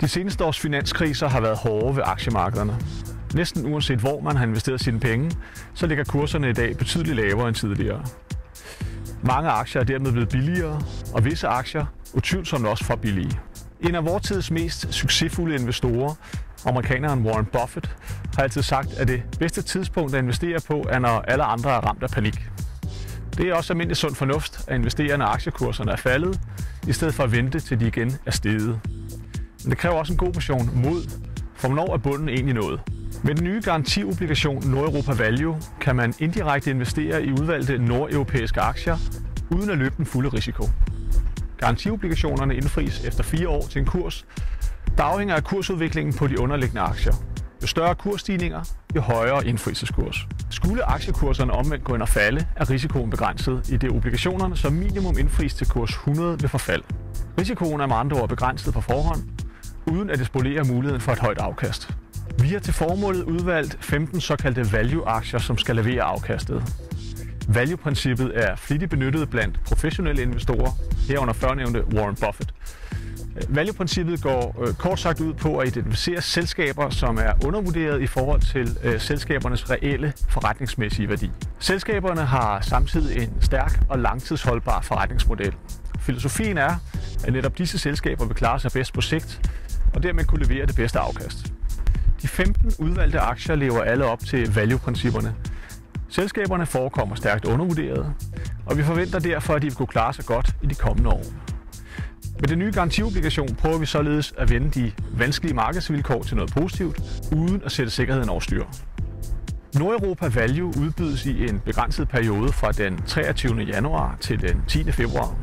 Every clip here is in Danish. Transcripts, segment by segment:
De seneste års finanskriser har været hårde ved aktiemarkederne. Næsten uanset hvor man har investeret sine penge, så ligger kurserne i dag betydeligt lavere end tidligere. Mange aktier er dermed blevet billigere, og visse aktier utvivlsomt også for billige. En af vor tids mest succesfulde investorer, amerikaneren Warren Buffett, har altid sagt, at det bedste tidspunkt at investere på er, når alle andre er ramt af panik. Det er også almindelig sund fornuft at investere, når aktiekurserne er faldet, i stedet for at vente til de igen er steget. Men det kræver også en god portion mod, for hvornår er bunden egentlig nået. Med den nye garantiobligation Nordeuropa Value kan man indirekte investere i udvalgte nordeuropæiske aktier, uden at løbe den fulde risiko. Garantiobligationerne indfries efter 4 år til en kurs, der afhænger af kursudviklingen på de underliggende aktier. Jo større kursstigninger, jo højere indfrielseskurs. Skulle aktiekurserne omvendt gå ind og falde, er risikoen begrænset, i det obligationerne som minimum indfries til kurs 100 ved forfald. Risikoen er med andre ord begrænset på forhånd, uden at det spolerer muligheden for et højt afkast. Vi har til formålet udvalgt 15 såkaldte value-aktier, som skal levere afkastet. Value-princippet er flittigt benyttet blandt professionelle investorer, herunder førnævnte Warren Buffett. Value-princippet går kort sagt ud på at identificere selskaber, som er undervurderet i forhold til selskabernes reelle forretningsmæssige værdi. Selskaberne har samtidig en stærk og langtidsholdbar forretningsmodel. Filosofien er, at netop disse selskaber vil klare sig bedst på sigt, og dermed kunne levere det bedste afkast. De 15 udvalgte aktier lever alle op til value-principperne. Selskaberne forekommer stærkt undervurderet, og vi forventer derfor, at de vil kunne klare sig godt i de kommende år. Med den nye garantiobligation prøver vi således at vende de vanskelige markedsvilkår til noget positivt, uden at sætte sikkerheden over styr. Nordeuropa Value udbydes i en begrænset periode fra den 23. januar til den 10. februar.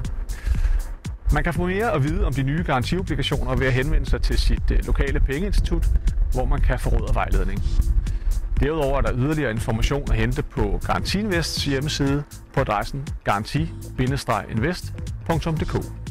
Man kan få mere at vide om de nye garantiobligationer ved at henvende sig til sit lokale pengeinstitut, hvor man kan få råd og vejledning. Derudover er der yderligere information at hente på Garanti Invests hjemmeside på adressen garanti-invest.dk.